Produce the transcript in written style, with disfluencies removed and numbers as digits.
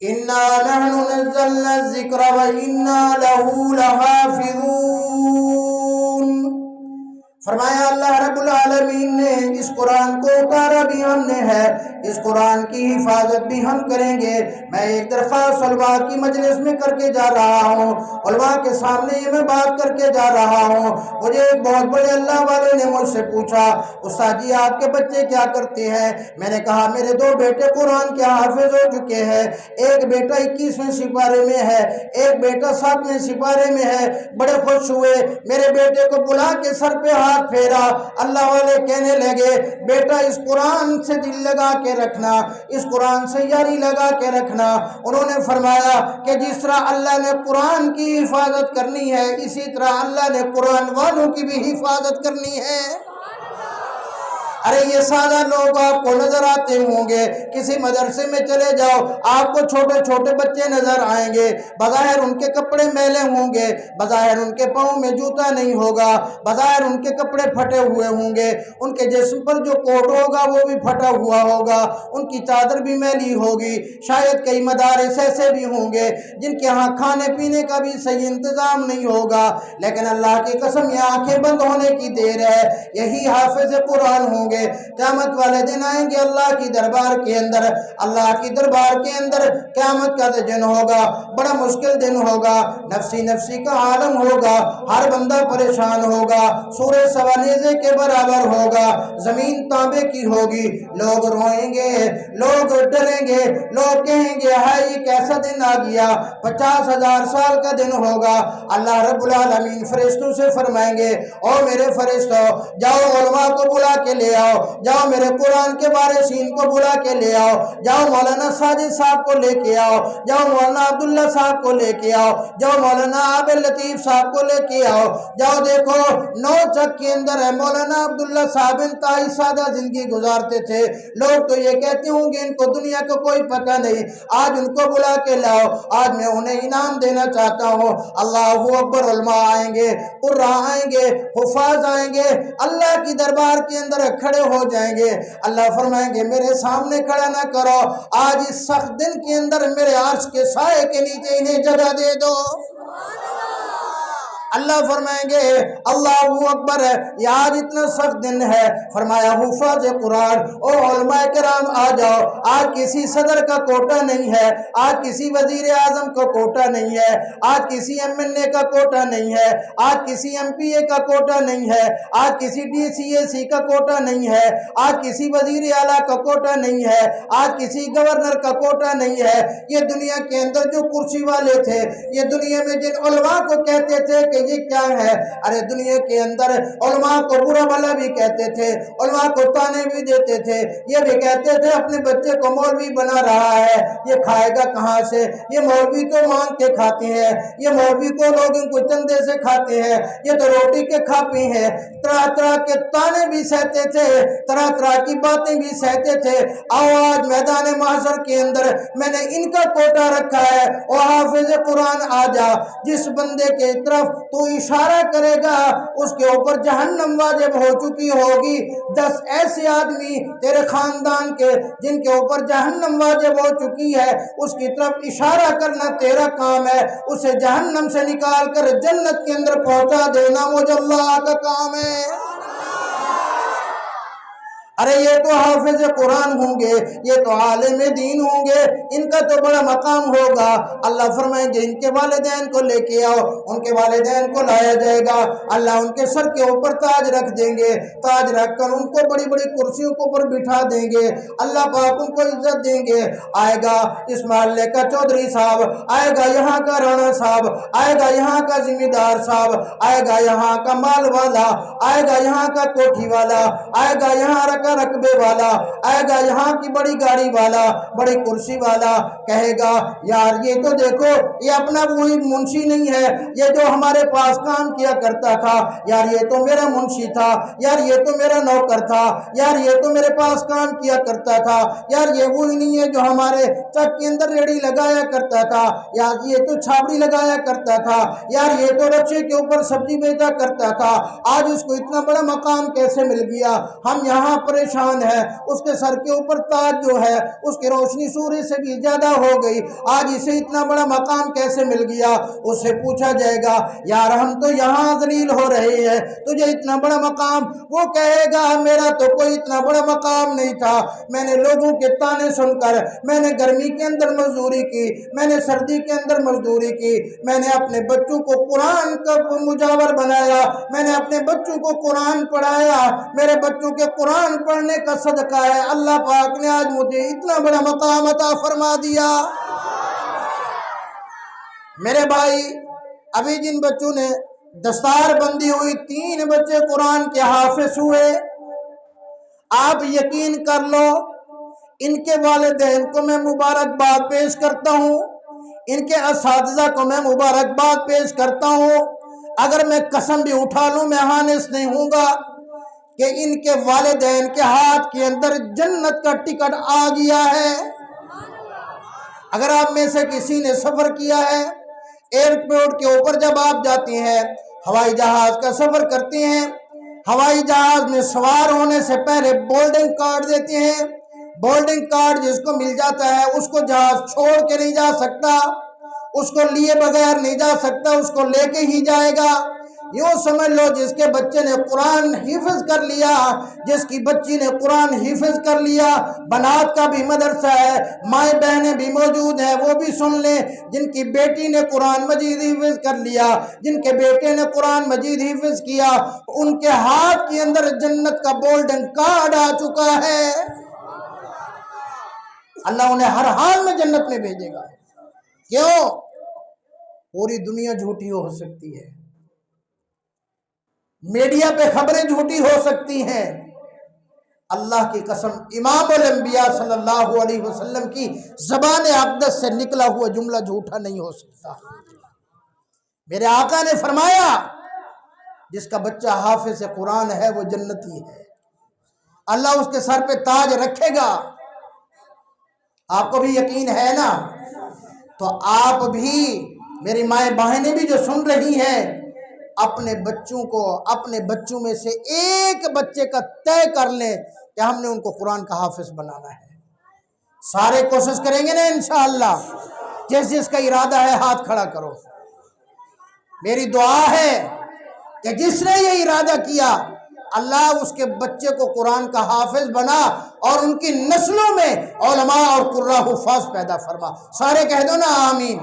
इन्ना नहनु नज़्ज़लना ज़िक्रा व इन्ना लहू लहाफ़िज़ून। फरमाया अल्लाह रब्बुल आलमीन ने इस कुरान को उतारा भी हमने है, इस कुरान की हिफाजत भी हम करेंगे। मैं एक दरख्वास्त उलमा की मजलिस में करके जा रहा हूँ, उलमा के सामने ये मैं बात करके जा रहा हूँ। मुझे एक बहुत बड़े अल्लाह वाले ने मुझसे पूछा, उस्ताद जी आपके बच्चे क्या करते हैं? मैंने कहा मेरे 2 बेटे कुरान के हाफिज हो चुके हैं, एक बेटा 21वें सिपारे में है, एक बेटा 7वें सिपारे में है। बड़े खुश हुए, मेरे बेटे को बुला के सर पे हाथ फेरा। अल्लाह वाले कहने लगे बेटा इस कुरान से दिल लगा के रखना, इस कुरान से यारी लगा के रखना। उन्होंने फरमाया कि जिस तरह अल्लाह ने कुरान की हिफाजत करनी है, इसी तरह अल्लाह ने कुरान वालों की भी हिफाजत करनी है। अरे ये सादा लोग आपको नजर आते होंगे, किसी मदरसे में चले जाओ आपको छोटे छोटे बच्चे नजर आएंगे, बज़ाहिर उनके कपड़े मैले होंगे, बज़ाहिर उनके पाँव में जूता नहीं होगा, बज़ाहिर उनके कपड़े फटे हुए होंगे, उनके जिस्म पर जो कोट होगा वो भी फटा हुआ होगा, उनकी चादर भी मैली होगी। शायद कई मदारिस ऐसे भी होंगे जिनके यहाँ खाने पीने का भी सही इंतज़ाम नहीं होगा, लेकिन अल्लाह की कसम ये आंखें बंद होने की देर है, यही हाफिज कुरान होंगे। क़यामत वाले दिन आएंगे अल्लाह की दरबार के अंदर, अल्लाह की दरबार के अंदर क़यामत का दिन होगा, बड़ा मुश्किल दिन होगा, नफ्सी नफ्सी का आलम होगा, हर बंदा परेशान होगा, सूरज सवा नेज़े के बराबर होगा, ज़मीन तांबे की होगी, लोग रोएंगे, लोग डरेंगे, लोग कहेंगे हाय ये कैसा दिन आ गया, 50,000 साल का दिन होगा। अल्लाह रब्बुल आलमीन फरिश्तों से फरमाएंगे ओ मेरे फरिश्तों जाओ उलमा को बुला के ले आओ, जाओ मेरे कुरान के वारिसीन को बुला के ले आओ, जाओ मौलाना साजिद साहब को लेके आओ, जाओ मौलाना अब्दुल्ला साहब को लेके आओ, जाओ मौलाना आबिद लतीफ़ साहब को लेके आओ, जाओ देखो नौचक के अंदर है मौलाना अब्दुल्ला साहब इंतहाई सादा जिंदगी गुजारते थे, लोग तो ये कहते होंगे इनको दुनिया का कोई पता नहीं, आज उनको बुला के लाओ, आज मैं उन्हें इनाम देना चाहता हूँ। अल्लाहू अकबर। उलमा आएंगे, कुर्रा आएंगे, हुफाज आएंगे, अल्लाह की दरबार के अंदर खड़े हो जाएंगे। अल्लाह फरमाएंगे मेरे सामने खड़ा ना करो, आज इस सख्त दिन के अंदर मेरे अर्श के साए के नीचे इन्हें जगह दे दो। अल्लाह फरमाएंगे अल्लाहू अकबर, ये आज इतना सख्त दिन है। फरमाया हुफ़ाज़ कुरान ओ उलमाए किराम आ जाओ, आज किसी सदर का कोटा नहीं है, आज किसी वजीर आजम का कोटा नहीं है, आज किसी MNA का कोटा नहीं है, आज किसी MPA का कोटा नहीं है, आज किसी DCAC का कोटा नहीं है, आज किसी वजीर आला का कोटा नहीं है, आज किसी गवर्नर का कोटा नहीं है। ये दुनिया के अंदर जो कुर्सी वाले थे, ये दुनिया में जिन उलमा को कहते थे कि ये क्या है, अरे दुनिया के अंदर उलमा को बुरा भला भी कहते थे, उलमा को ताने भी देते थे, ये भी कहते थे अपने बच्चे को मौलवी बना रहा है, ये खाएगा कहाँ से, ये मौलवी तो मांग के खाते हैं, ये मौलवी को लोग इनको चंदे से खाते हैं, ये तो रोटी के खापी हैं। तरह तरह के ताने भी सहते थे, तरह तरह की बातें भी सहते थे। आज मैदान महशर के अंदर मैंने इनका कोटा रखा है, ओ हाफिज कुरान आ जा, जिस बंदे के तरफ तू इशारा करेगा उसके ऊपर जहन्नम वाजिब हो चुकी होगी। 10 ऐसे आदमी तेरे खानदान के जिनके ऊपर जहन्नम वाजिब हो चुकी है, उसकी तरफ इशारा करना तेरा काम है, उसे जहन्नम से निकाल कर जन्नत के अंदर पहुंचा देना मुझे अल्लाह का काम है। अरे ये तो हाफिज कुरान होंगे, ये तो आलिम दीन होंगे, इनका तो बड़ा मकाम होगा। अल्लाह फरमाएंगे इनके वालिदैन को लेके आओ, उनके वालिदैन को लाया जाएगा, अल्लाह उनके सर के ऊपर ताज रख देंगे, ताज रखकर उनको बड़ी बड़ी कुर्सियों के ऊपर बिठा देंगे, अल्लाह पाक उनको इज्जत देंगे। आएगा इस मोहल्ले का चौधरी साहब, आएगा यहाँ का राणा साहब, आएगा यहाँ का जिम्मेदार साहब, आएगा यहाँ का माल वाला, आएगा यहाँ का कोठी वाला, आएगा यहाँ रकबे वाला, आएगा यहाँ की बड़ी गाड़ी वाला, बड़ी कुर्सी वाला, कहेगा यार ये तो देखो ये अपना वही मुंशी नहीं है, ये जो हमारे पास काम किया करता था, यार ये तो मेरा मुंशी था, यार ये तो मेरा नौकर था, यार ये तो मेरे पास काम किया करता था, यार ये वही नहीं है जो हमारे चक के अंदर रेड़ी लगाया करता था, यार ये तो छाबड़ी लगाया करता था, यार ये तो रक्षे के ऊपर सब्जी बेचा करता था, आज उसको इतना बड़ा मकाम कैसे मिल गया। हम यहाँ पर پریشان ہے، اس کے سر کے اوپر تاج جو ہے اس کی روشنی سورج سے بھی زیادہ ہو گئی، آج اسے اتنا بڑا مقام کیسے مل گیا؟ اس سے پوچھا جائے گا یار ہم تو یہاں ذلیل ہو رہے ہیں، تجھے اتنا بڑا مقام؟ وہ کہے گا میرا تو کوئی اتنا بڑا مقام نہیں تھا، میں نے لوگوں کے تانے سن کر، میں نے گرمی کے اندر مزدوری کی، میں نے سردی کے اندر مزدوری کی، میں نے اپنے بچوں کو قرآن کا مجاور بنایا، میں نے اپنے بچوں کو قرآن پڑھایا، میرے بچوں کے قرآن پڑھنے کا صدقہ ہے اللہ پاک نے آج مجھے اتنا بڑا مقام عطا فرما دیا۔ میرے بھائی، ابھی جن بچوں نے دستار بندی ہوئی 3 بچے قرآن کے حافظ ہوئے، آپ یقین کر لو ان کے والدین کو میں مبارکباد پیش کرتا ہوں، ان کے اساتذہ کو میں مبارکباد پیش کرتا ہوں، اگر میں قسم بھی اٹھا لوں میں حانث نہیں ہوں گا کہ ان کے والدین کے ہاتھ کے اندر جنت کا ٹکٹ آ گیا ہے۔ اگر آپ میں سے کسی نے سفر کیا ہے، ایئرپورٹ کے اوپر جب آپ جاتے ہیں، ہوائی جہاز کا سفر کرتے ہیں، ہوائی جہاز میں سوار ہونے سے پہلے بورڈنگ کارڈ دیتے ہیں، بورڈنگ کارڈ جس کو مل جاتا ہے اس کو جہاز چھوڑ کے نہیں جا سکتا، اس کو لیے بغیر نہیں جا سکتا، اس کو لے کے ہی جائے گا۔ یوں سمجھ لو جس کے بچے نے قرآن حفظ کر لیا، جس کی بچی نے قرآن حفظ کر لیا، بنات کا بھی مدرسہ ہے، مائیں بہنیں بھی موجود ہیں، وہ بھی سن لیں، جن کی بیٹی نے قرآن مجید حفظ کر لیا، جن کے بیٹے نے قرآن مجید حفظ کیا، ان کے ہاتھ کے اندر جنت کا گولڈن کارڈ آ چکا ہے، اللہ انہیں ہر حال میں جنت میں بھیجے گا۔ کیوں؟ پوری دنیا جھوٹی ہو سکتی ہے، میڈیا پہ خبریں جھوٹی ہو سکتی ہیں، اللہ کی قسم امام الانبیاء صلی اللہ علیہ وسلم کی زبان اقدس سے نکلا ہوا جملہ جھوٹا نہیں ہو سکتا۔ میرے آقا نے فرمایا جس کا بچہ حافظ قرآن ہے وہ جنتی ہے، اللہ اس کے سر پہ تاج رکھے گا۔ آپ کو بھی یقین ہے نا؟ تو آپ بھی، میری مائیں بہنیں بھی جو سن رہی ہیں، اپنے بچوں کو، اپنے بچوں میں سے ایک بچے کا طے کر لیں کہ ہم نے ان کو قرآن کا حافظ بنانا ہے۔ سارے کوشش کریں گے نا انشاءاللہ؟ جس جس کا ارادہ ہے ہاتھ کھڑا کرو۔ میری دعا ہے کہ جس نے یہ ارادہ کیا اللہ اس کے بچے کو قرآن کا حافظ بنا اور ان کی نسلوں میں علماء اور قراء حفاظ پیدا فرما۔ سارے کہہ دو نا آمین۔